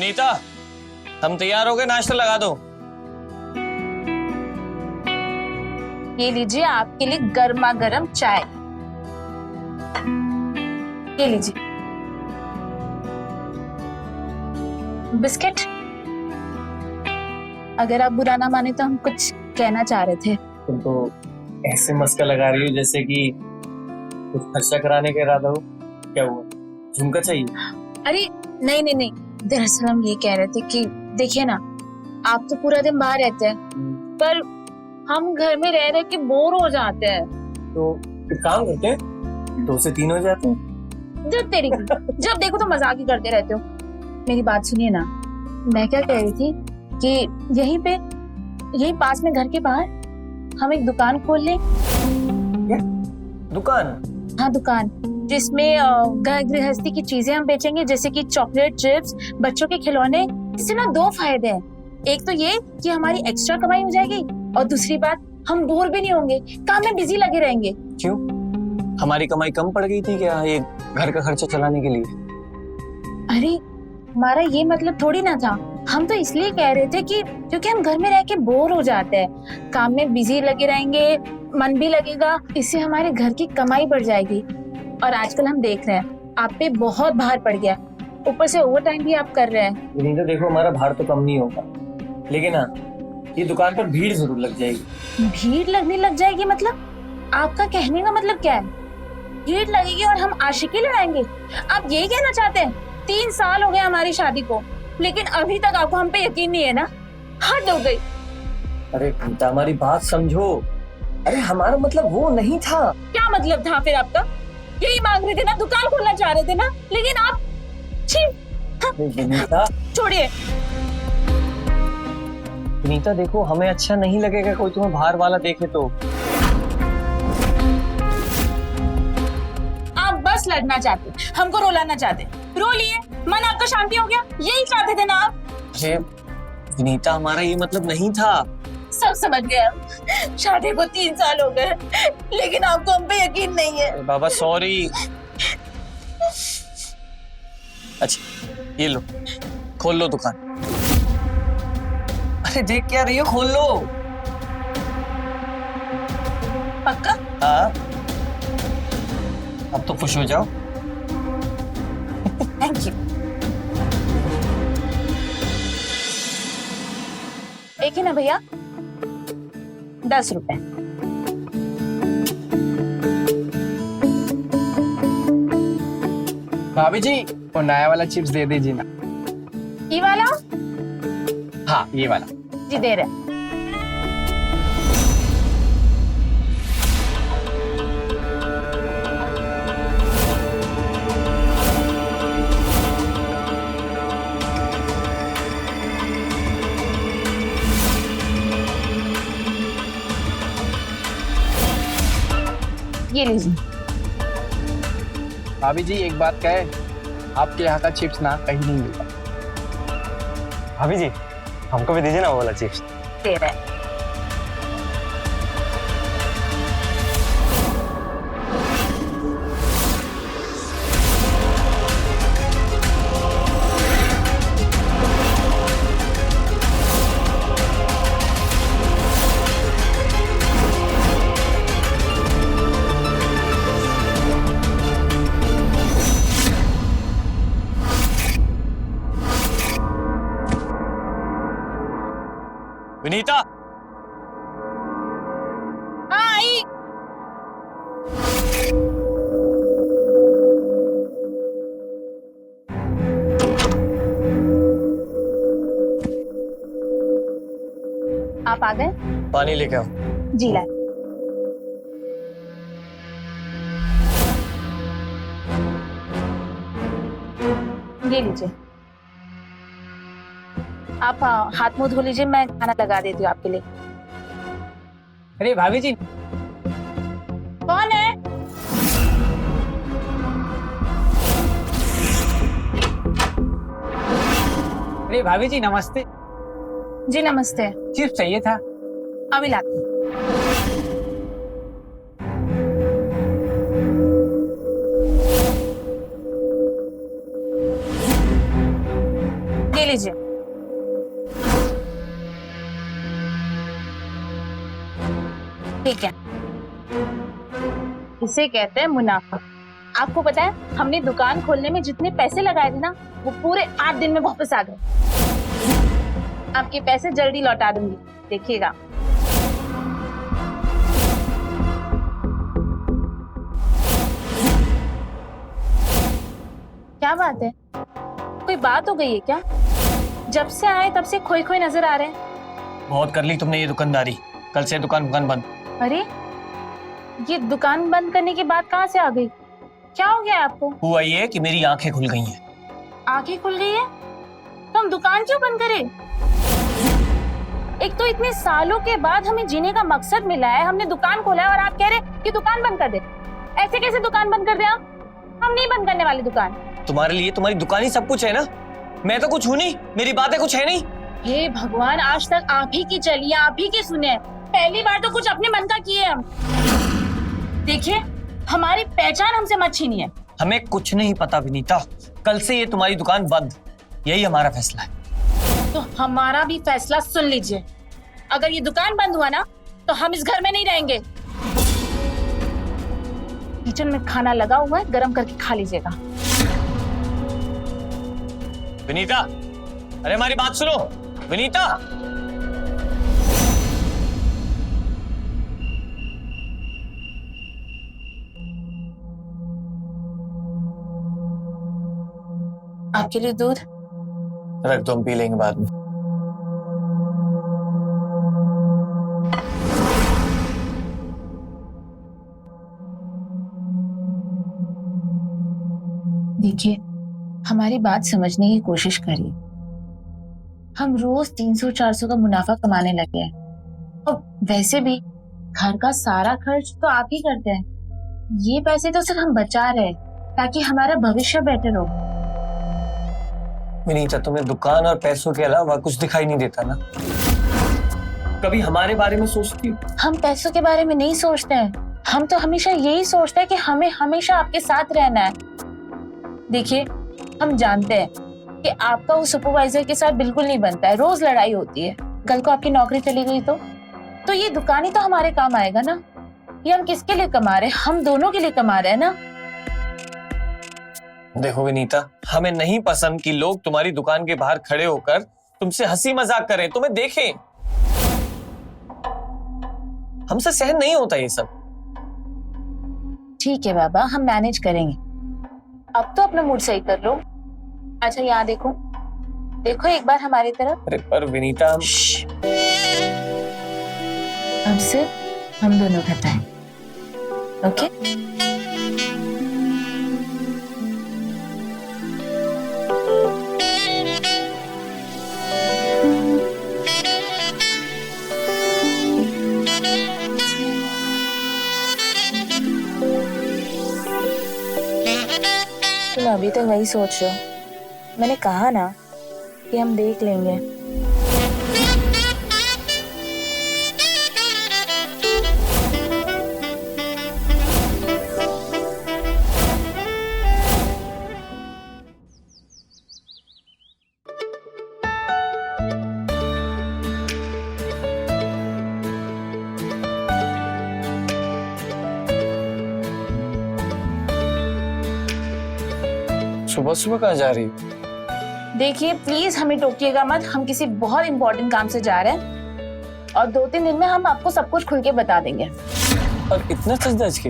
विनीता, हम तैयार हो गए, नाश्ता लगा दो। ये लीजिए आपके लिए गर्मा गर्म चाय। ये लीजिए बिस्किट। अगर आप बुरा ना माने तो हम कुछ कहना चाह रहे थे। तुम तो ऐसे मस्का लगा रही हो जैसे कि कुछ खर्चा कराने का इरादा हो। क्या हुआ, झुमका चाहिए? अरे नहीं नहीं नहीं, दरअसल हम ये कह रहे थे कि देखिए ना, आप तो पूरा दिन बाहर रहते हैं, पर हम घर में रह रहे के बोर हो जाते हैं। तो एक काम करते हैं, 2 से 3 हो जाते हैं। जब तेरी जब देखो तो मजाक ही करते रहते हो। मेरी बात सुनिए ना, मैं क्या कह रही थी कि यहीं पास में घर के बाहर हम एक दुकान खोल लें। क्या दुकान? हाँ दुकान, जिसमें घर गृहस्थी की चीजें हम बेचेंगे, जैसे कि चॉकलेट, चिप्स, बच्चों के खिलौने। इससे ना 2 फायदे हैं। एक तो ये कि हमारी एक्स्ट्रा कमाई हो जाएगी, और दूसरी बात, हम बोर भी नहीं होंगे, काम में बिजी लगे रहेंगे। क्यों, हमारी कमाई कम पड़ गई थी क्या ये घर का खर्चा चलाने के लिए? अरे हमारा ये मतलब थोड़ी ना था। हम तो इसलिए कह रहे थे कि क्योंकि हम घर में रह के बोर हो जाते हैं, काम में बिजी लगे रहेंगे, मन भी लगेगा, इससे हमारे घर की कमाई बढ़ जाएगी। और आजकल हम देख रहे हैं आप पे बहुत भार पड़ गया, ऊपर से ओवर टाइम भी आप कर रहे हैं। विनीता देखो, हमारा भार तो कम नहीं होगा, लेकिन हाँ, ये दुकान पर भीड़ जरूर लग जाएगी। भीड़ लगने लग जाएगी मतलब? आपका कहने का मतलब क्या है? भीड़ लगेगी और हम आशिकी लड़ाएंगे? आप यही कहना चाहते हैं? 3 साल हो गए हमारी शादी को, लेकिन अभी तक आपको हम पे यकीन नहीं है ना? हद हो गई। अरे विनीता, हमारी बात समझो। अरे हमारा मतलब वो नहीं था। क्या मतलब था फिर आपका? यही मांग रहे थे ना, दुकान खोलना चाह रहे थे ना, लेकिन आप छी। विनीता, छोड़िए। विनीता देखो, हमें अच्छा नहीं लगेगा कोई तुम्हें बाहर वाला देखे तो। आप बस लड़ना चाहते, हमको रुलाना चाहते। रो लिए, मन आपका शांति हो गया, यही चाहते थे ना आप? अरे विनीता, हमारा ये मतलब नहीं था। सब समझ गए हम। शादी को 3 साल हो गए, लेकिन आपको हम पे यकीन नहीं है। अरे बाबा सॉरी। अच्छा ये लो, खोल लो दुकान। अरे देख क्या रही हो, खोल लो। पक्का? हाँ, अब तो खुश हो जाओ। Thank you. एक ही ना भैया, 10 रुपए। भाभी जी, वो नया वाला चिप्स दे दीजिए ना। ये वाला? हाँ ये वाला। जी दे रहे। ये लीजिए। भाभी जी एक बात कहे, आपके यहाँ का चिप्स ना कहीं नहीं मिलता। भाभी जी, हमको भी दीजिए ना वो वाला चिप्स। दे रहे। विनीता, हाँ आई। आप आ गए? पानी लेके आओ। जी लाए। ये लीजिए। आप हाथ मुंह धो लीजिए, मैं खाना लगा देती हूँ आपके लिए। अरे भाभी जी, कौन है? अरे भाभी जी नमस्ते। जी नमस्ते। चिप्स चाहिए था। अभी लाती हूँ। ये लीजिए। ठीक है, इसे कहते हैं मुनाफा। आपको पता है हमने दुकान खोलने में जितने पैसे लगाए थे ना, वो पूरे 8 दिन में वापस आ गए। आपके पैसे जल्दी लौटा दूंगी, देखिएगा। क्या बात है, कोई बात हो गई है क्या? जब से आए तब से खोए खोए नजर आ रहे हैं। बहुत कर ली तुमने ये दुकानदारी, कल से दुकान बंद। अरे ये दुकान बंद करने की बात कहाँ से आ गई? क्या हो गया आपको? हुआ ये कि मेरी आंखें खुल गई हैं। आंखें खुल गई है तो हम दुकान क्यों बंद करें? एक तो इतने सालों के बाद हमें जीने का मकसद मिला है, हमने दुकान खोला है और आप कह रहे कि दुकान बंद कर दे। ऐसे कैसे दुकान बंद कर दे आप? हम नहीं बंद करने वाले दुकान। तुम्हारे लिए तुम्हारी दुकान ही सब कुछ है ना, मैं तो कुछ हूँ नहीं, मेरी बातें कुछ है नहीं। हे भगवान, आज तक आप ही की चली, आप ही की सुने, पहली बार तो कुछ अपने मन का किए हम। देखिए, हमारी पहचान हमसे मत छीनिए। हमें कुछ नहीं पता विनीता, कल से ये तुम्हारी दुकान बंद, यही हमारा फैसला है। तो हमारा भी फैसला सुन लीजिए, अगर ये दुकान बंद हुआ ना तो हम इस घर में नहीं रहेंगे। किचन में खाना लगा हुआ है, गरम करके खा लीजिएगा। विनीता, अरे हमारी बात सुनो विनीता। आपके लिए दूध रख दो, हम पी लेंगे बाद में। देखिए, हमारी बात समझने की कोशिश करिए। हम रोज 300-400 का मुनाफा कमाने लगे हैं और वैसे भी घर का सारा खर्च तो आप ही करते हैं। ये पैसे तो सिर्फ हम बचा रहे हैं ताकि हमारा भविष्य बेटर हो। विनीता, तुम्हें दुकान और पैसों के अलावा कुछ दिखाई नहीं देता ना? कभी हमारे बारे में सोचती हो? हम पैसों के बारे में नहीं सोचते हैं, हम तो हमेशा यही सोचते हैं कि हमें हमेशा आपके साथ रहना है। देखिए, हम जानते हैं कि आपका उस सुपरवाइजर के साथ बिल्कुल नहीं बनता है, रोज लड़ाई होती है। कल को आपकी नौकरी चली गई तो ये दुकान ही तो हमारे काम आएगा ना। ये हम किसके लिए कमा रहे हैं? हम दोनों के लिए कमा रहे हैं ना। देखो विनीता, हमें नहीं पसंद कि लोग तुम्हारी दुकान के बाहर खड़े होकर तुमसे हंसी मजाक करें, तुम्हें देखें। हमसे सहन नहीं होता ये सब। ठीक है बाबा, हम मैनेज करेंगे। अब तो अपना मूड सही कर लो। अच्छा यहाँ देखो, देखो एक बार हमारी तरफ। अरे पर विनीता, अब सिर्फ हम दोनों का टाइम, ओके? तुम अभी तो वही सोच रहे हो। मैंने कहा ना कि हम देख लेंगे। सुबह सुबह कहाँ जा रही हो? देखिए प्लीज हमें टोकिएगा मत, हम किसी बहुत इंपॉर्टेंट काम से जा रहे हैं और 2-3 दिन में हम आपको सब कुछ खुल के बता देंगे। और इतना सच धज के?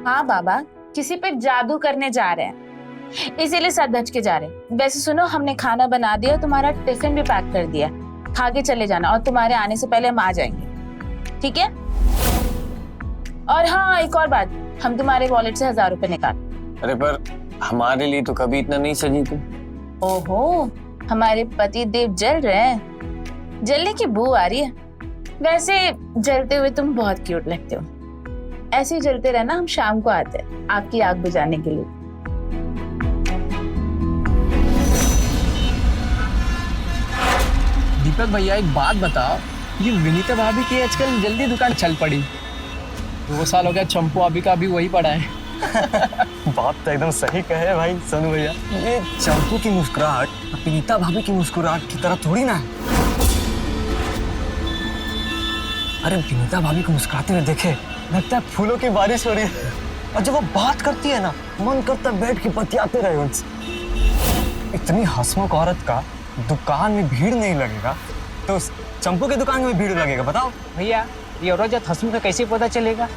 हाँ बाबा, किसी पे जादू करने जा रहे हैं, इसीलिए सर धज के जा रहे हैं। वैसे सुनो, हमने खाना बना दिया, तुम्हारा टिफिन भी पैक कर दिया, खा के चले जाना और तुम्हारे आने से पहले हम आ जाएंगे, ठीक है? और हाँ, एक और बात, हम तुम्हारे वॉलेट से 1000 रुपए निकाल। अरे पर हमारे लिए तो कभी इतना नहीं सजी तुम। ओहो, हमारे पति देव जल रहे हैं, जलने की बू आ रही है। वैसे जलते हुए तुम बहुत क्यूट लगते हो, ऐसे ही जलते रहना, हम शाम को आते हैं आपकी आग बुझाने के लिए। दीपक भैया एक बात बताओ, ये विनीता भाभी की आजकल जल्दी दुकान चल पड़ी। 2 साल हो गया, चंपू अभी का भी वही पड़ा है। बात तो एकदम सही कहे भाई सोनू भैया। ये चंपू की मुस्कुराहट विनीता भाभी की मुस्कुराहट की तरह थोड़ी ना है। अरे विनीता भाभी को मुस्कुराते हुए देखे लगता है फूलों की बारिश हो रही है। और जब वो बात करती है ना, मन करता है बैठ के बतियाते रहे उनसे। इतनी हंसमुख औरत का दुकान में भीड़ नहीं लगेगा तो चंपू की दुकान में भीड़ लगेगा, बताओ। भैया ये औरत जब हंसमुख का कैसे पता चलेगा?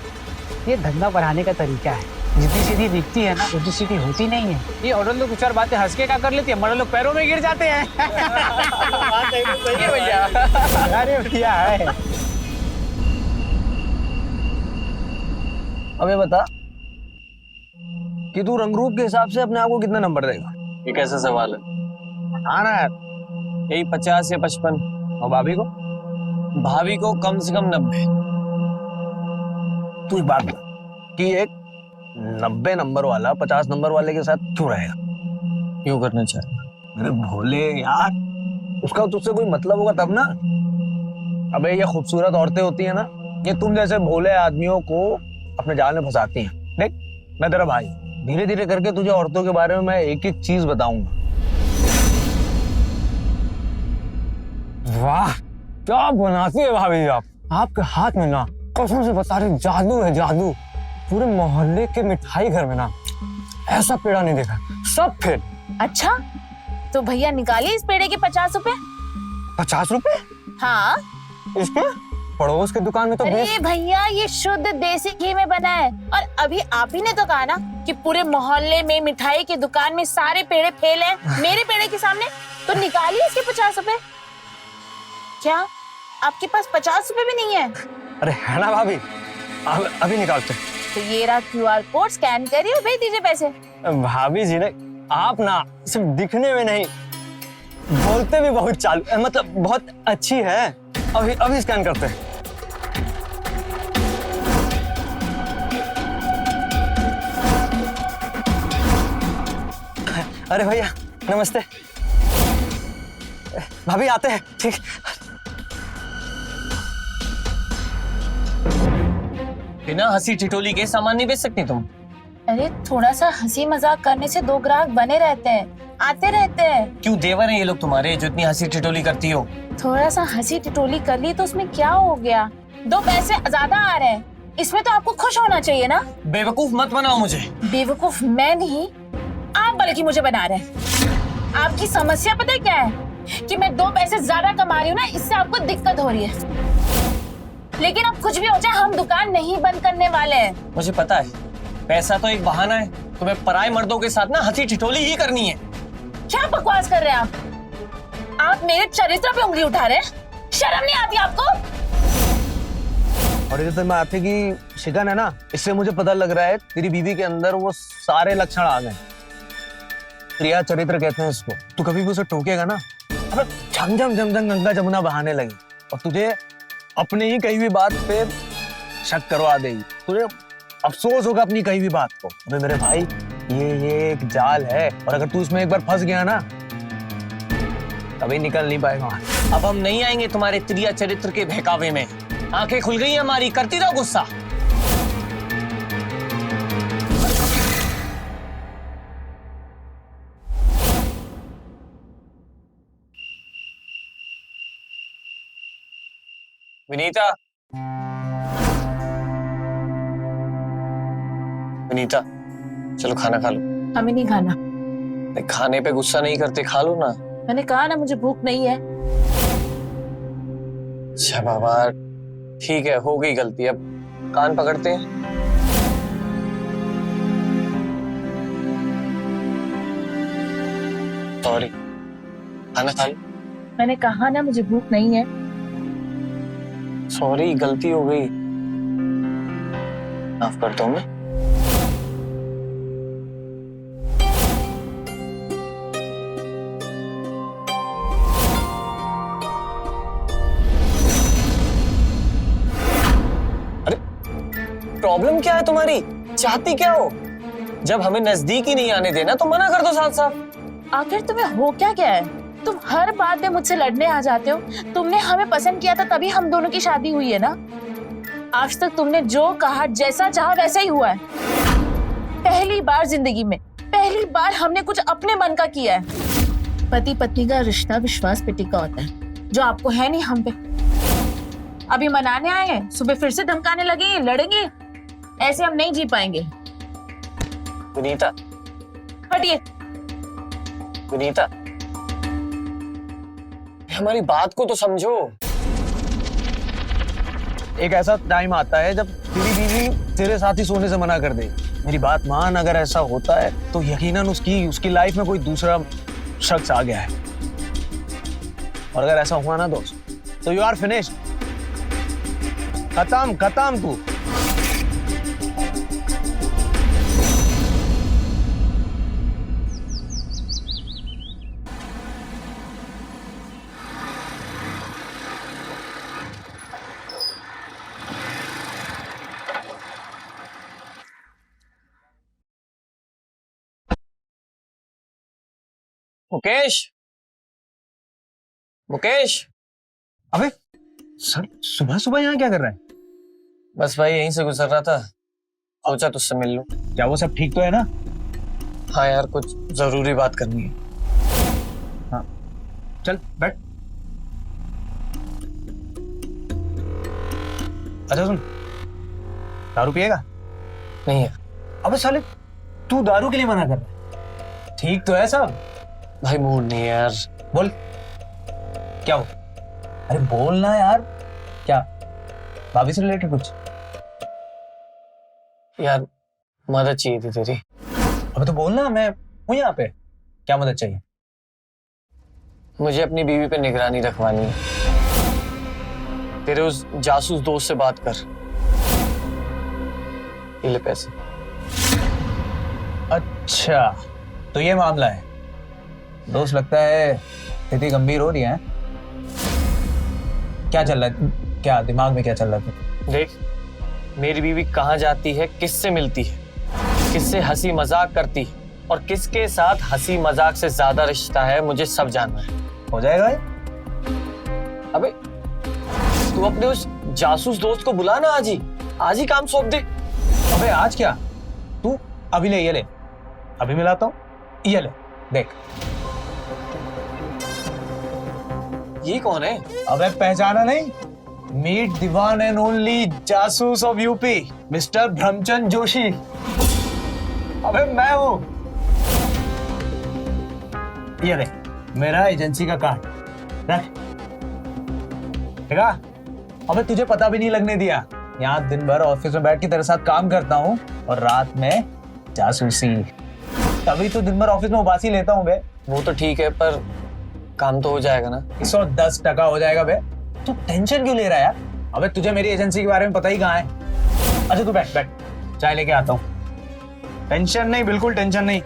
ये धंधा बढ़ाने का तरीका है। जितनी सीधी दिखती है ना उतनी सीधी होती नहीं है। ये औरत लोग कुछ और बातें हंस के क्या कर लेती है, मर्द लोग पैरों में गिर जाते हैं। सही है भैया। अरे भैया है। अबे बता कि तू रंग रूप के हिसाब से अपने आप को कितना नंबर देगा? ये कैसा सवाल है? हाँ ना यार। यही 50 या 55। और भाभी को? भाभी को कम से कम 90। तू एक बात बता कि एक 90 नंबर वाला 50 नंबर वाले के साथ क्यों रहेगा? क्यों करना चाहे? अरे भोले यार, उसका तुझसे कोई मतलब होगा तब ना। अबे ये खूबसूरत औरतें होती है ना, ये तुम जैसे भोले आदमियों को अपने जाल में फंसाती हैं। देख मैं तेरा भाई, धीरे धीरे करके तुझे औरतों के बारे में मैं एक एक चीज बताऊंगा। वाह क्या बनाती है भाभी आप। आपके हाथ में ना कसम से बता रही जादू है, जादू। पूरे मोहल्ले के मिठाई घर में ना ऐसा पेड़ा नहीं देखा, सब फेल। अच्छा तो भैया निकालिए इस पेड़े के 50 रुपए। 50 रुपए? हाँ। इसके पड़ोस की दुकान में तो अरे भैया ये शुद्ध देसी घी में बना है। और अभी आप ही ने तो कहा ना कि पूरे मोहल्ले में मिठाई की दुकान में सारे पेड़े फेल हैं मेरे पेड़े के सामने, तो निकालिए इसके 50 रुपए। क्या आपके पास 50 रुपए भी नहीं है? अरे है ना भाभी, अभी निकालते। तो ये रहा QR कोड, स्कैन करिए और भेज दीजिए पैसे। भाभी जी ने आप ना सिर्फ दिखने में नहीं बोलते भी बहुत चालू, मतलब बहुत अच्छी है। अभी स्कैन करते हैं। अरे भैया नमस्ते। भाभी आते हैं, ठीक। बिना हंसी ठिठोली के सामान नहीं बेच सकती तुम? अरे थोड़ा सा हंसी मजाक करने से 2 ग्राहक बने रहते हैं, आते रहते हैं। क्यों देवर हैं ये लोग तुम्हारे जो इतनी हंसी ठिठोली करती हो? थोड़ा सा हंसी टिटोली कर ली तो उसमें क्या हो गया? 2 पैसे ज्यादा आ रहे हैं, इसमें तो आपको खुश होना चाहिए ना। बेवकूफ मत बनाओ मुझे। बेवकूफ मैं नहीं, आप बल्कि मुझे बना रहे हैं। आपकी समस्या पता है क्या है? कि मैं 2 पैसे ज्यादा कमा रही हूँ ना, इससे आपको दिक्कत हो रही है। लेकिन अब कुछ भी हो जाए हम दुकान नहीं बंद करने वाले हैं। मुझे पता है पैसा तो एक बहाना है, तुम्हें पराये मर्दों के साथ ना हंसी ठिठोली ही करनी है। क्या बकवास कर रहे हैं आप मेरे चरित्र पे उंगली उठा रहे हैं। शर्म नहीं आती आपको? और ये तो मैं आते की शिकन है ना, इससे मुझे पता लग रहा है तेरी बीवी के अंदर वो सारे लक्षण आ गए। प्रिया चरित्र कहते हैं इसको। तू कभी भी उसे टोकेगा ना, अब झमझम झमझम गंगा जमुना बहाने लगी और तुझे अपने ही कही हुई बात पे शक करवा देगी। तुझे अफसोस होगा अपनी कही हुई बात को। अबे मेरे भाई ये एक जाल है, और अगर तू इसमें एक बार फंस गया ना कभी निकल नहीं पाएगा। अब हम नहीं आएंगे तुम्हारे त्रिया चरित्र के बहकावे में। आंखें खुल गई हमारी, करती रहो गुस्सा। विनीता, विनीता चलो खाना खा लो। हमें नहीं खाना। खाने पे गुस्सा नहीं करते, खा लो ना। मैंने कहा ना मुझे भूख नहीं है। अच्छा बाबा ठीक है, हो गई गलती, अब कान पकड़ते हैं। सॉरी, खाना खा लो। मैंने कहा ना मुझे भूख नहीं है। सॉरी, गलती हो गई, माफ करता हूँ मैं। अरे प्रॉब्लम क्या है तुम्हारी? चाहती क्या हो? जब हमें नजदीक ही नहीं आने देना तो मना कर दो साफ साफ। आखिर तुम्हें हो क्या है? तुम हर बात में मुझसे लड़ने आ जाते हो। तुमने हमें पसंद किया था तभी हम दोनों की शादी हुई है ना। आज तक तुमने जो कहा जैसा चाहा वैसा ही हुआ है। पहली बार जिंदगी में, पहली बार हमने कुछ अपने मन का किया है। पति पत्नी का रिश्ता विश्वास पे टिका होता है, जो आपको है नहीं हम पे। अभी मनाने आए हैं, सुबह फिर से धमकाने लगेंगे, लड़ेंगे। ऐसे हम नहीं जी पाएंगे। विनीता, हटिए। विनीता, हमारी बात को तो समझो। एक ऐसा टाइम आता है जब तेरी बीवी तेरे साथ ही सोने से मना कर दे। मेरी बात मान, अगर ऐसा होता है तो यकीनन उसकी लाइफ में कोई दूसरा शख्स आ गया है। और अगर ऐसा हुआ ना दोस्त, तो यू आर फिनिश्ड। खत्म खत्म तू। मुकेश, मुकेश। अबे सर, सुबह सुबह यहाँ क्या कर रहा है? बस भाई यहीं से गुजर रहा था, सोचा तुझसे मिल लूं। क्या वो सब ठीक तो है ना? हाँ यार, कुछ जरूरी बात करनी है। हाँ चल बैठ। अच्छा सुन, दारू पिएगा? नहीं है अबे साले, तू दारू के लिए मना कर रहा है? ठीक तो है सब? भाई, मूड नहीं है यार। बोल क्या हो? अरे बोलना यार। क्या, भाभी से रिलेटेड कुछ? यार मदद चाहिए थी तेरी। अबे तो बोलना, मैं हूं यहाँ पे। क्या मदद चाहिए? मुझे अपनी बीवी पे निगरानी रखवानी है। तेरे उस जासूस दोस्त से बात कर। ये ले पैसे। अच्छा तो ये मामला है। दोस्त, लगता है स्थिति गंभीर हो रही है। क्या चल रहा है? क्या दिमाग में क्या चल रहा है? देख, मेरी बीवी कहाँ जाती है, किससे मिलती है, किससे हंसी मजाक करती है, और किसके साथ हंसी मजाक से ज्यादा रिश्ता है, मुझे सब जानना है। हो जाएगा ये? अबे तू अपने उस जासूस दोस्त को बुला ना, आज ही काम सौंप दे। अबे आज क्या? तू अभी ले, ये ले, अभी मिलाता हूँ। ये ले देख। ये कौन है? अबे पहचाना नहीं? Meet the one and only जासूस of UP, mister Brahmachand Joshi. अबे मैं हूं। ये ले मेरा एजेंसी का कार्ड रख। देखा? अबे तुझे पता भी नहीं लगने दिया। यहाँ दिन भर ऑफिस में बैठ के तेरे साथ काम करता हूँ और रात में जासूसी। तभी तो दिन भर ऑफिस में उबासी लेता हूँ बे। वो तो ठीक है, पर काम तो हो जाएगा ना? 110% हो जाएगा बे। तू टेंशन क्यों ले रहा है यार? अबे तुझे मेरी एजेंसी के बारे में पता ही कहाँ है। अच्छा तू बैठ बैठ, चाय लेके आता हूँ। टेंशन नहीं, बिल्कुल टेंशन नहीं।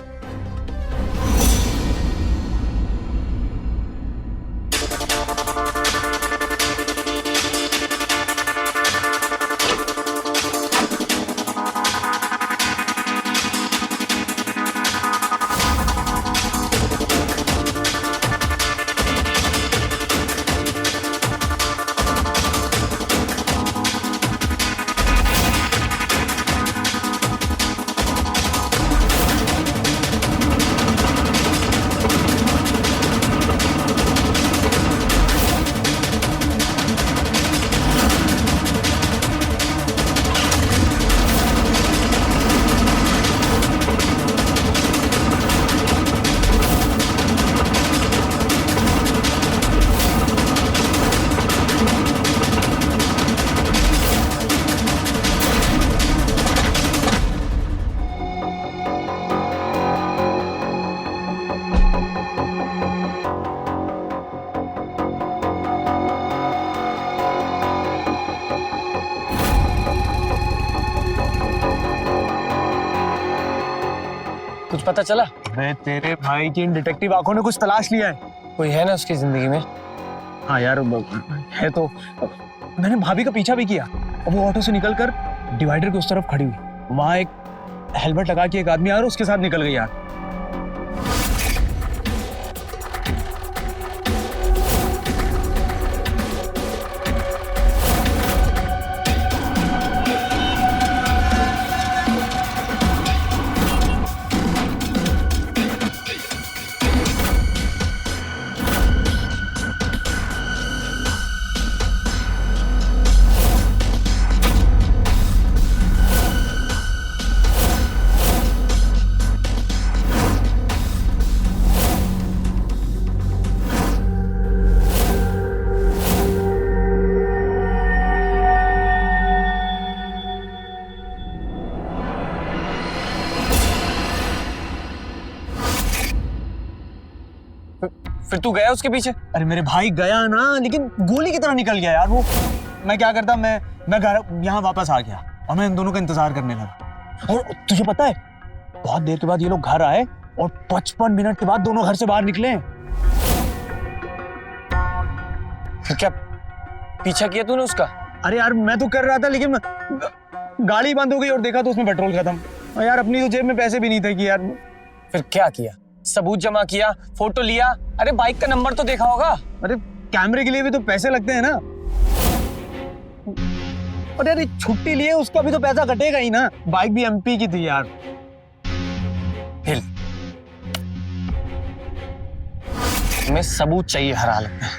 कुछ पता चला? मैं तेरे भाई की इन डिटेक्टिव आंखों ने कुछ तलाश लिया है। कोई है ना उसकी जिंदगी में? हाँ यार है तो। मैंने भाभी का पीछा भी किया और वो ऑटो से निकलकर डिवाइडर के उस तरफ खड़ी हुई। वहां एक हेलमेट लगा के एक आदमी आ रहा, उसके साथ निकल गई यार। फिर तू गया उसके पीछे? अरे मेरे भाई गया ना, लेकिन गोली की तरह निकल गया यार वो। मैं क्या करता, मैं घर यहाँ वापस आ गया और मैं इन दोनों का इंतजार करने लगा। और तुझे पता है, बहुत देर के बाद ये लोग घर आए और 55 मिनट के बाद दोनों घर से बाहर निकले। फिर क्या पीछा किया तूने उसका? अरे यार मैं तो कर रहा था, लेकिन गाड़ी बंद हो गई और देखा तो उसमें पेट्रोल खत्म। और यार अपनी तो जेब में पैसे भी नहीं थे कि यार। फिर क्या किया? सबूत जमा किया, फोटो लिया? अरे बाइक का नंबर तो देखा होगा। अरे कैमरे के लिए भी तो पैसे लगते हैं ना। और यार छुट्टी लिए उसका भी तो पैसा कटेगा ही ना। बाइक भी एमपी की थी यार। हिल, तुम्हें सबूत चाहिए हर हालत में।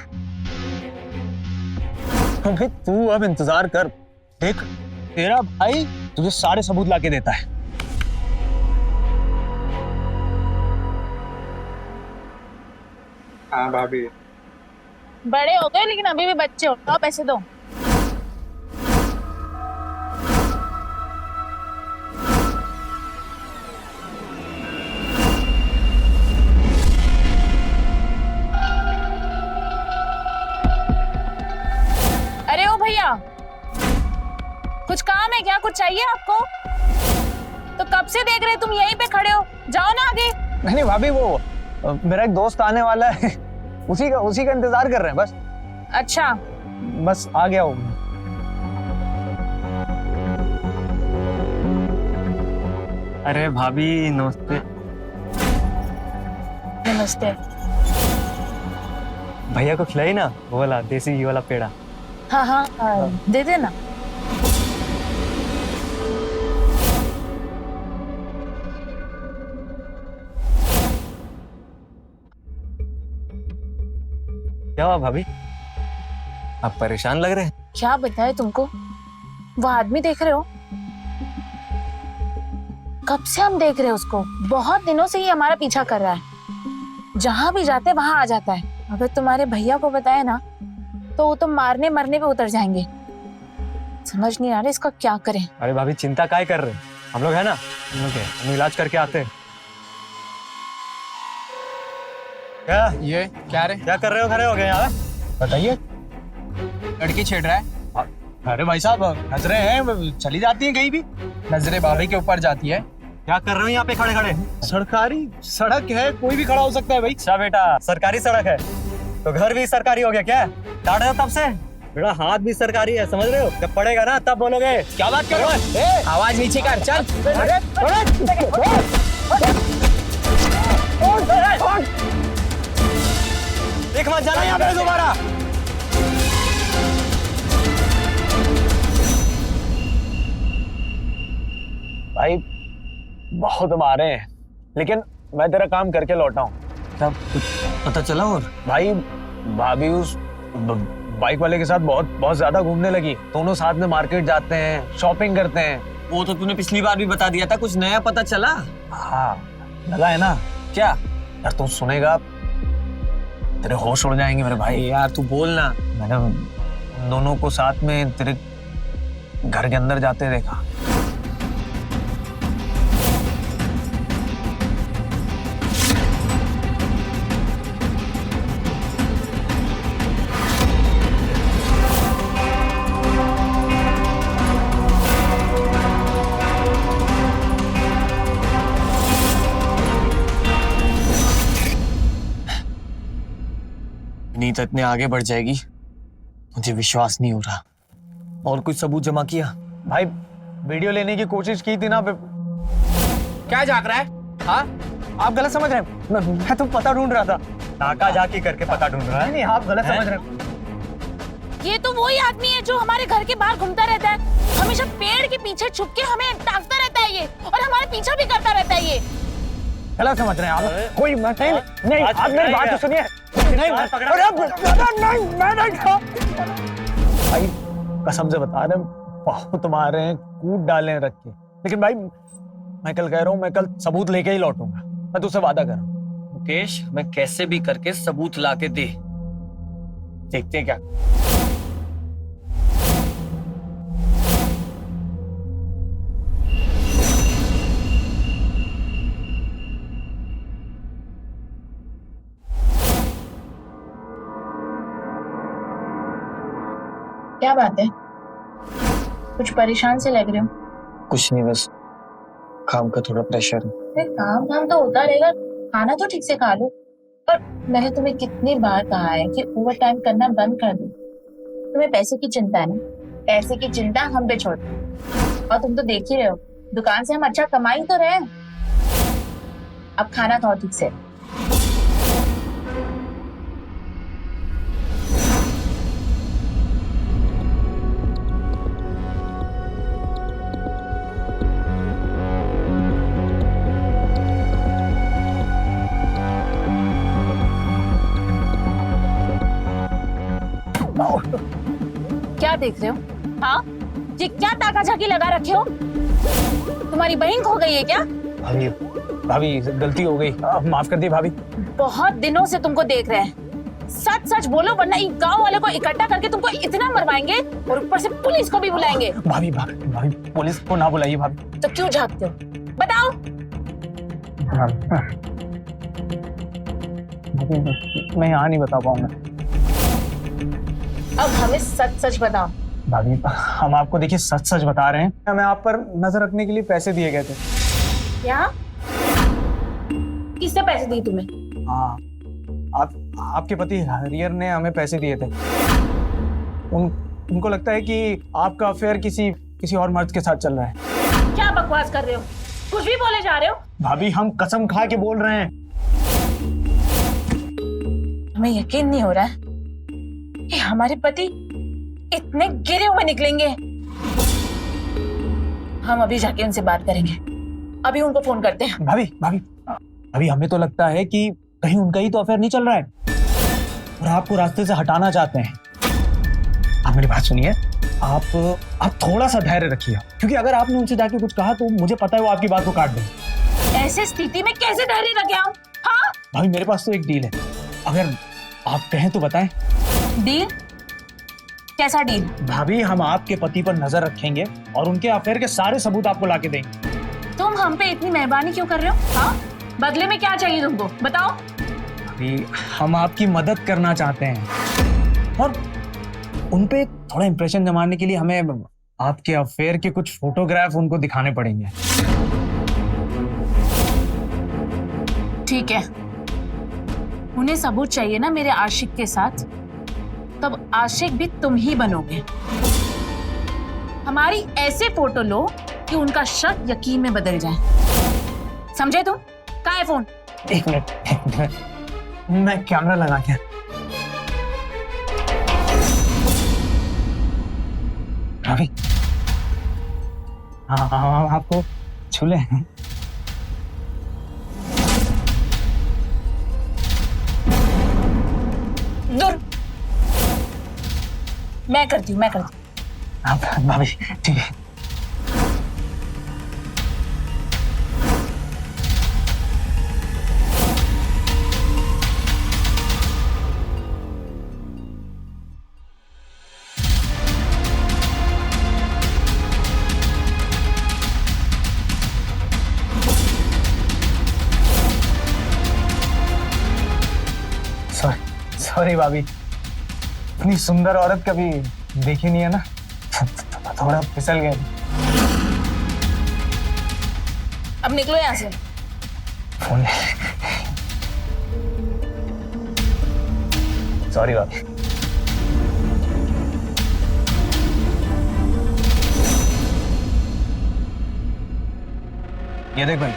भाई तू अब इंतजार कर, देख तेरा भाई तुझे सारे सबूत लाके देता है। हाँ भाभी। बड़े हो गए लेकिन अभी भी बच्चे हो, तो पैसे दो। अरे ओ भैया, कुछ काम है क्या? कुछ चाहिए आपको? तो कब से देख रहे तुम यहीं पे खड़े हो, जाओ ना आगे। नहीं भाभी, वो मेरा एक दोस्त आने वाला है, उसी का इंतजार कर रहे हैं बस। अच्छा, बस आ गया हूँ। अरे भाभी नमस्ते। नमस्ते। भैया को खिलाई ना वो वाला देसी घी वाला पेड़ा। हाँ हाँ, दे देना। क्या हुआ भाभी, आप परेशान लग रहे हैं? क्या बताए तुमको? वो आदमी देख रहे हो? कब से हम देख रहे हैं उसको, बहुत दिनों से ही हमारा पीछा कर रहा है। जहां भी जाते वहां आ जाता है। अगर तुम्हारे भैया को बताए ना तो वो तो मारने मरने पे उतर जाएंगे। समझ नहीं आ रहा इसका क्या करें। अरे भाभी चिंता काय कर रहे हैं, हम लोग है ना, हम इलाज करके आते हैं। क्या ये क्या रे? क्या कर रहे हो, खड़े हो गए यहाँ? बताइए। लड़की छेड़ रहा है। अरे भाई साहब हंस रहे हैं, चली जाती हैं कहीं भी। नजरे भाभी के ऊपर जाती है। क्या कर रहे हो यहाँ पे खड़े खड़े? सरकारी सड़क है, कोई भी खड़ा हो सकता है भाई। अच्छा बेटा, सरकारी सड़क है तो घर भी सरकारी हो गया क्या? डांट रहे हो तब से? बेटा हाथ भी सरकारी है, समझ रहे हो? जब पड़ेगा ना तब बोलोगे। क्या बात कर रहे हो? आवाज नीचे कर, चल। देख मत जाना यहाँ पे दोबारा। भाई बहुत मारे हैं, लेकिन मैं तेरा काम करके लौटा हूँ। तब पता चला? और भाई भाभी उस बाइक वाले के साथ बहुत ज्यादा घूमने लगी। दोनों साथ में मार्केट जाते हैं, शॉपिंग करते हैं। वो तो तूने पिछली बार भी बता दिया था, कुछ नया पता चला? हाँ लगा है ना। क्या? यार तू सुनेगा तेरे होश उड़ जाएंगे मेरे भाई। यार तू बोल ना। मैंने उन दोनों को साथ में तेरे घर के अंदर जाते देखा। नीत इतने आगे बढ़ जाएगी मुझे विश्वास नहीं हो रहा। और कुछ सबूत जमा किया? भाई वीडियो लेने की कोशिश की थी ना। क्या जाग रहा है? हाँ, आप गलत समझ रहे हैं। मैं तो पता ढूंढ रहा था। नाका जाके करके पता ढूंढ रहा है। नहीं आप गलत समझ रहे हैं। ये तो वही आदमी है जो हमारे घर के बाहर घूमता रहता है। हमेशा पेड़ के पीछे छुप के हमें ताकता रहता है ये, और हमारे पीछा भी करता रहता है ये। गलत समझ रहे हैं आप। कोई मत नहीं, आप मेरी बात तो सुनिए। नहीं भाई कसम से बता रहे हैं, बहुत मारे हैं, कूद डाले हैं रख के। लेकिन भाई मैं कल कह रहा हूँ, मैं कल सबूत लेके ही लौटूंगा। मैं तुझसे वादा कर रहा हूँ। मुकेश, मैं कैसे भी करके सबूत ला के दे, देखते हैं क्या। क्या बात है? कुछ परेशान से लग रहे हो। कुछ नहीं, बस काम का थोड़ा प्रेशर है। अरे काम काम तो होता रहेगा, खाना तो ठीक से खा लो। और मैंने तुम्हें कितनी बार कहा है कि ओवर टाइम करना बंद कर दो। तुम्हें पैसे की चिंता है ना, पैसे की चिंता हम पे छोड़ दो। और तुम तो देख ही रहे हो, दुकान से हम अच्छा कमा ही तो रहे हैं। अब खाना खाओ ठीक से। क्या देख रहे हो? हाँ, ये क्या ताका झाकी लगा रखे हो? तुम्हारी बहन खो गई है क्या? भाभी भाभी गलती हो गई, माफ कर दी भाभी। बहुत दिनों से तुमको देख रहे हैं, सच सच बोलो वरना इस गांव वाले को इकट्ठा करके तुमको इतना मरवाएंगे और ऊपर से पुलिस को भी बुलाएंगे। भाभी भाभी भाभी पुलिस को ना बुलाइए भाभी। तो क्यों झांकते हो? बताओ। भाभी मैं यहाँ नहीं बता पाऊंगा। अब हमें सच सच बताओ। भाभी हम आपको देखिए सच सच बता रहे हैं, हमें आप पर नजर रखने के लिए पैसे दिए गए थे। क्या? किसने पैसे दिए तुम्हें? हाँ, आपके पति हरियर ने हमें पैसे दिए थे। उनको लगता है कि आपका अफेयर किसी और मर्द के साथ चल रहा है। क्या बकवास कर रहे हो? कुछ भी बोले जा रहे हो। भाभी हम कसम खा के बोल रहे हैं। हमें यकीन नहीं हो रहा है कि हमारे पति इतने गिरे हुए निकलेंगे। हम अभी जाके उनसे बात करेंगे, अभी उनको फोन करते हैं। भाभी भाभी अभी हमें तो लगता है कि कहीं उनका ही तो अफेयर नहीं चल रहा है और आपको रास्ते से हटाना चाहते हैं। आप मेरी बात सुनिए, आप थोड़ा सा धैर्य रखिए, क्योंकि अगर आपने उनसे जाके कुछ कहा तो मुझे पता है वो आपकी बात को काट देंगे। ऐसे स्थिति में कैसे धैर्य रखे हम? हाँ? भाभी मेरे पास तो एक डील है, अगर आप कहें तो बताएं। डील? कैसा डील? भाभी हम आपके पति पर नजर रखेंगे और उनके अफेयर के सारे सबूत आपको लाके देंगे। तुम हम पे इतनी मेहरबानी क्यों कर रहे हो? हाँ? बदले में क्या चाहिए तुमको? बताओ। भाभी हम आपकी मदद करना चाहते हैं और उन पे थोड़ा इंप्रेशन जमाने के लिए हमें आपके अफेयर के कुछ फोटोग्राफ उनको दिखाने पड़ेंगे। ठीक है, उन्हें सबूत चाहिए ना मेरे आशिक के साथ, तब आशिक भी तुम ही बनोगे। हमारी ऐसे फोटो लो कि उनका शक यकीन में बदल जाए। समझे तुम? कहाँ है फोन? एक मिनट मैं कैमरा लगा के। भाभी हाँ आपको छूले हैं। दूर। मैं करती हूँ। आप भाभी ठीक है। सॉरी भाभी, इतनी सुंदर औरत कभी देखी नहीं है ना, थोड़ा फिसल गए। अब निकलो यहाँ से। फोन सॉरी भाभी। ये देख भाई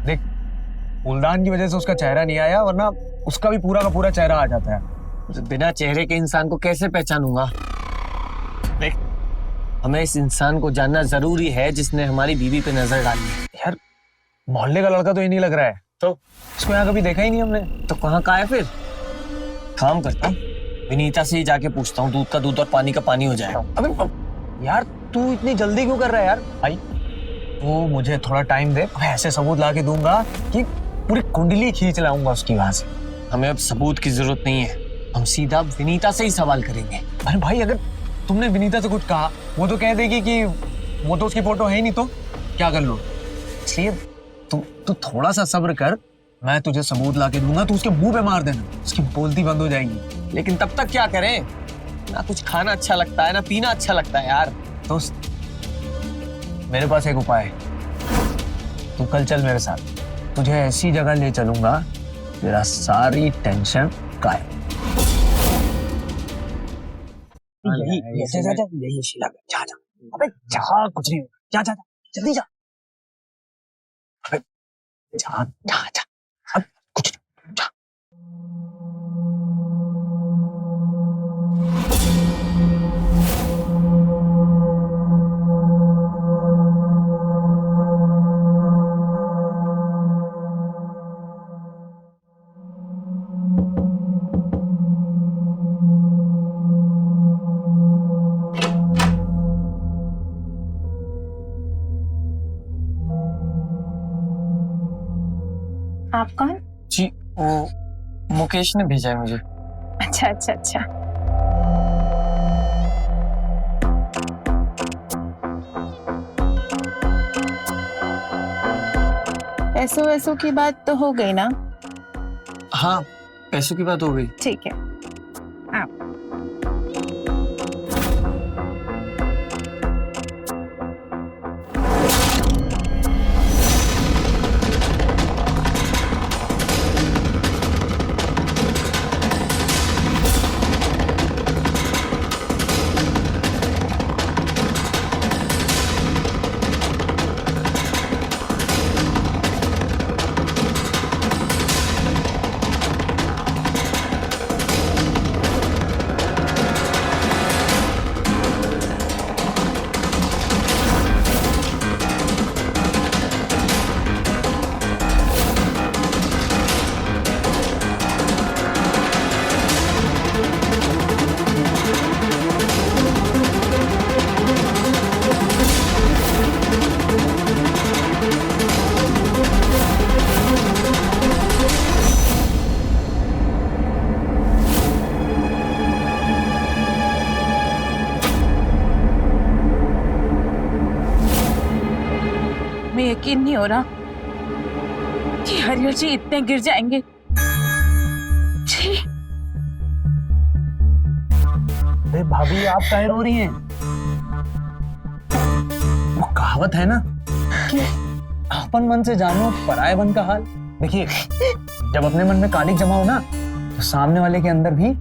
देख, फूलदान की वजह से उसका चेहरा नहीं आया, वरना उसका भी पूरा का पूरा चेहरा आ जाता है। बिना चेहरे के इंसान को कैसे पहचानूंगा? देख, हमें इस इंसान को जानना जरूरी है जिसने हमारी बीवी पे नजर डाली है। यार मोहल्ले का लड़का तो ये नहीं लग रहा है, तो इसको यहाँ कभी देखा ही नहीं हमने। तो कहाँ का है फिर? काम करता हूँ, विनीता से ही जाके पूछता हूँ, दूध का दूध और पानी का पानी हो जाएगा। अबे यार तू इतनी जल्दी क्यों कर रहा है यार? भाई तू मुझे थोड़ा टाइम दे, मैं ऐसे सबूत ला के दूंगा कि पूरी कुंडली खींच लाऊंगा उसकी वहां से। हमें अब सबूत की जरूरत नहीं है, हम सीधा विनीता से ही सवाल करेंगे। अरे भाई अगर तुमने विनीता से कुछ कहा, वो तो कह देगी कि वो तो उसकी फोटो है ही नहीं, तो क्या कर लो। इसलिए तू थोड़ा सा सब्र कर, मैं तुझे सबूत ला के दूंगा, तू उसके मुंह पे मार देना, उसकी बोलती बंद हो जाएगी। लेकिन तब तक क्या करें? ना कुछ खाना अच्छा लगता है ना पीना अच्छा लगता है यार। दोस्त, मेरे पास एक उपाय है। तू कल चल मेरे साथ, तुझे ऐसी जगह ले चलूंगा तेरा सारी टेंशन गायब। यही जा जा यही शीला, जा जा, अबे जा, कुछ नहीं होगा, जा जा जा, जल्दी जा, अबे जा जा जा, अब कुछ नहीं, जा। आप कौन? जी वो मुकेश ने भेजा है मुझे। अच्छा अच्छा अच्छा। पैसों वैसों की बात तो हो गई ना? हाँ पैसों की बात हो गई। ठीक है। आप यकीन नहीं हो रहा कि हरिहर जी इतने गिर जाएंगे। जी अरे भाभी, आप काहे रो रही हैं? वो कहावत है ना कि आपन मन से जानो पराये मन का हाल। देखिए, जब अपने मन में कालिक जमा हो ना, तो सामने वाले के अंदर भी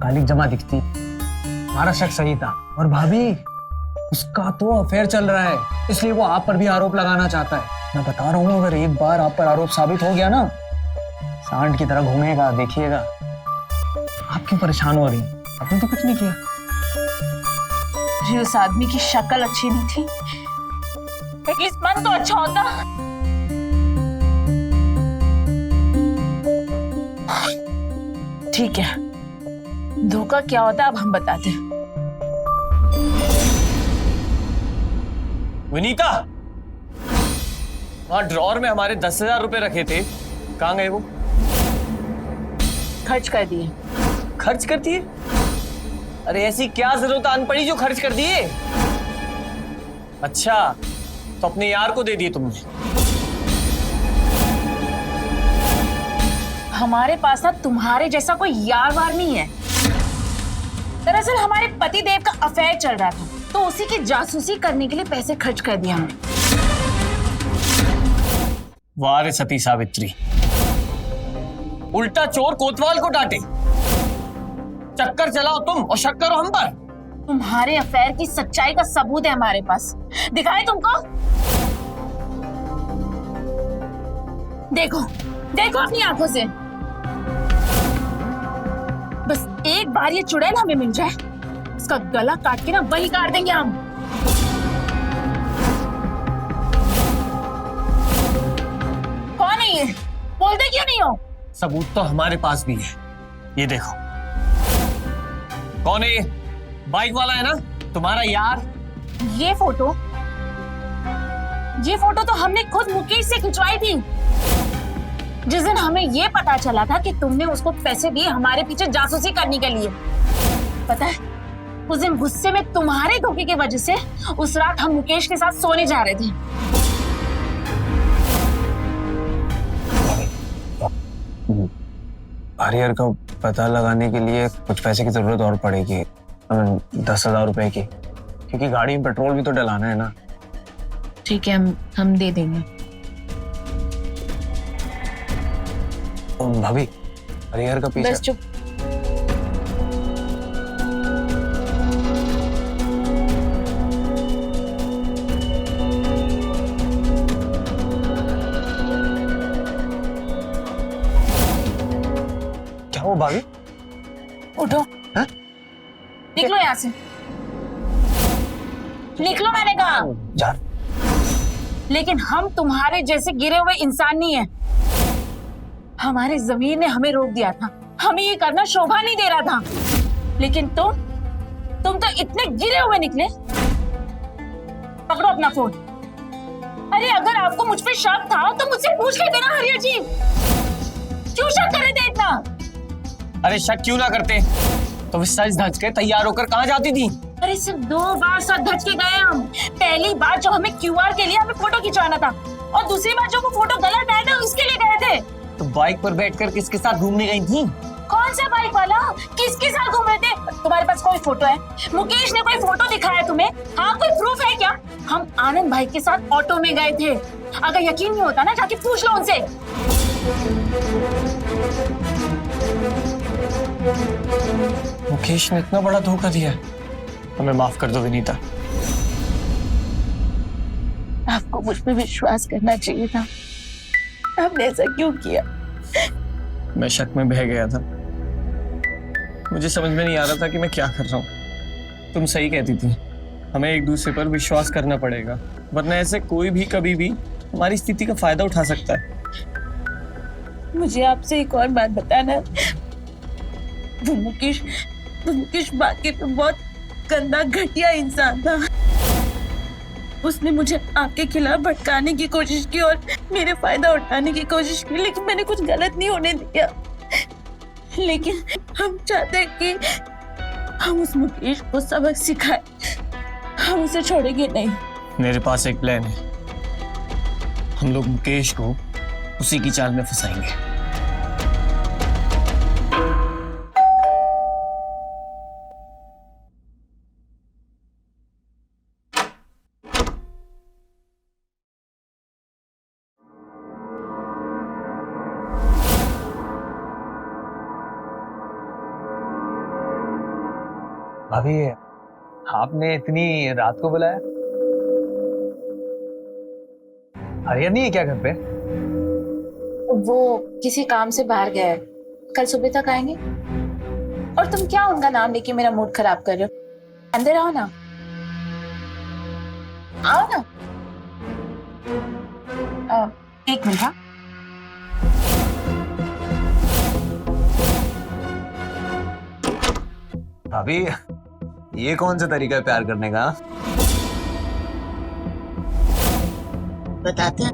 कालिक जमा दिखती। हमारा शक सही था। और भाभी, उसका तो अफेयर चल रहा है, इसलिए वो आप पर भी आरोप लगाना चाहता है। मैं बता रहा हूँ, अगर एक बार आप पर आरोप साबित हो गया ना, सांड की तरह घूमेगा, देखिएगा। आप क्यों परेशान हो रही हैं? आपने तो कुछ नहीं किया। जी उस आदमी की शक्ल अच्छी नहीं थी, एटलीस्ट मन तो अच्छा होता। ठीक है, धोखा क्या होता है अब हम बताते हैं। विनीता, वहां ड्रॉर में हमारे 10,000 रुपए रखे थे, कहाँ गए वो? खर्च कर दिए। खर्च कर दिए? अरे ऐसी क्या जरूरत आन पड़ी जो खर्च कर दिए? अच्छा, तो अपने यार को दे दिए तुमने? हमारे पास ना तुम्हारे जैसा कोई यार वार नहीं है। दरअसल हमारे पति देव का अफेयर चल रहा था, तो उसी की जासूसी करने के लिए पैसे खर्च कर दिया हमने। वाह रे सती सावित्री, उल्टा चोर कोतवाल को डांटे। चक्कर चलाओ तुम और शक करो हम पर। तुम्हारे अफेयर की सच्चाई का सबूत है हमारे पास, दिखाए तुमको? देखो देखो अपनी आंखों से। बस एक बार ये चुड़ैल हमें मिल जाए, इसका गला काट के ना वही काट देंगे हम। कौन है ये? बोलते क्यों नहीं हो? सबूत तो हमारे पास भी है, ये देखो। कौन है ये? बाइक वाला है ना, तुम्हारा यार? ये फोटो तो हमने खुद मुकेश से खिंचवाई थी, जिस दिन हमें ये पता चला था कि तुमने उसको पैसे दिए हमारे पीछे जासूसी करने के लिए। पता है, उस दिन गुस्से में तुम्हारे धोखे की वजह से उस रात हम मुकेश के साथ सोने जा रहे थे। हरिहर का पता लगाने के लिए कुछ पैसे की जरूरत और पड़ेगी, 10,000 रुपए की, क्योंकि गाड़ी में पेट्रोल भी तो डलाना है ना। ठीक है, हम दे देंगे। भाभी, हरिहर का पीछा। बस चुप। क्या हो भाभी? उठो। हाँ? निकलो यहाँ से, निकलो मैंने कहा। जा। लेकिन हम तुम्हारे जैसे गिरे हुए इंसान नहीं है। हमारे जमीर ने हमें रोक दिया था, हमें ये करना शोभा नहीं दे रहा था, लेकिन तुम तो इतने गिरे हुए निकले। पकड़ो अपना फोन। अरे अगर आपको मुझ पे शक था तो मुझसे पूछ लेते ना हरिहर जी, क्यों शक कर रहे थे इतना? अरे शक क्यों ना करते, तो फिर सज धज के तैयार होकर कहाँ जाती थी? अरे सिर्फ 2 बार साथ धज के गए हम। पहली बार जो हमें क्यूआर के लिए हमें फोटो खिंचवाना था, और दूसरी बार जो वो फोटो गलत आया था उसके लिए गए थे। तो बाइक पर बैठकर किसके साथ घूमने गई थी? कौन सा बाइक वाला? किसके साथ घूम रहे थे? तुम्हारे पास कोई फोटो है? मुकेश ने कोई फोटो दिखाया तुम्हें? हाँ, कोई प्रूफ है क्या? हम आनंद भाई के साथ ऑटो में गए थे। अगर यकीन नहीं होता ना, जाके पूछ लो उनसे। मुकेश ने इतना बड़ा धोखा दिया, हमें माफ कर दो विनीता। आपको मुझ पे विश्वास करना चाहिए था, आपने ऐसा क्यों किया? मैं शक में बह गया था, मुझे समझ में नहीं आ रहा था कि मैं क्या कर रहा हूँ। तुम सही कहती थी, हमें एक दूसरे पर विश्वास करना पड़ेगा, वरना ऐसे कोई भी कभी भी हमारी स्थिति का फायदा उठा सकता है। मुझे आपसे एक और बात बताना है। वो मुकेश बाकी तो बहुत गंदा घटिया इंसान था। उसने मुझे आपके खिलाफ भटकाने की कोशिश की और मेरे फायदा उठाने की कोशिश की, लेकिन मैंने कुछ गलत नहीं होने दिया। लेकिन हम चाहते हैं कि हम उस मुकेश को सबक सिखाएं, हम उसे छोड़ेंगे नहीं। मेरे पास एक प्लान है, हम लोग मुकेश को उसी की चाल में फंसाएंगे। भाभी, आपने इतनी रात को बुलाया? हरिहर नहीं है क्या घर पे? वो किसी काम से बाहर गया है, कल सुबह तक आएंगे। और तुम क्या उनका नाम लेके मेरा मूड खराब कर रहे हो? अंदर आओ ना, आओ ना। एक मिनट। हाँ, भाभी, ये कौन सा तरीका है प्यार करने का? बताते हैं।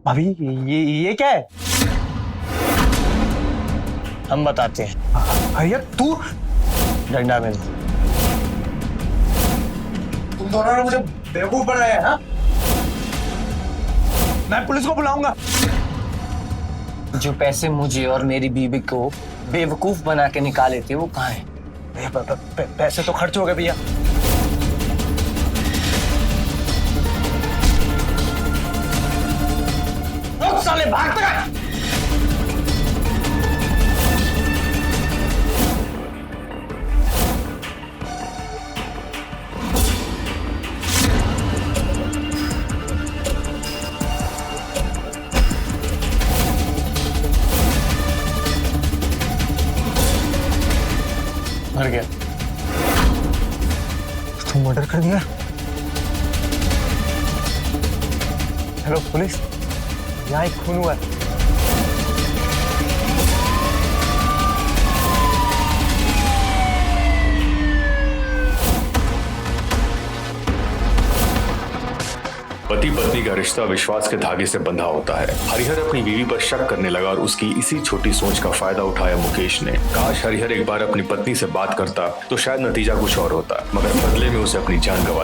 भाभी, ये क्या है? हम बताते हैं। हरिहर, तू? डंडा मिल। तुम दोनों ने मुझे बेवकूफ बनाया है, हाँ? मैं पुलिस को बुलाऊंगा। जो पैसे मुझे और मेरी बीवी को बेवकूफ बना के निकाले थे, वो कहाँ हैं? पैसे तो खर्च हो गए भैया। साले भागते हैं। मर गया। तुम मर्डर कर दिया? हेलो पुलिस, यहाँ एक खून हुआ है। पति पत्नी का रिश्ता विश्वास के धागे से बंधा होता है। हरिहर अपनी बीवी पर शक करने लगा और उसकी इसी छोटी सोच का फायदा उठाया मुकेश ने। काश हरिहर एक बार अपनी पत्नी से बात करता तो शायद नतीजा कुछ और होता, मगर बदले में उसे अपनी जान गंवानी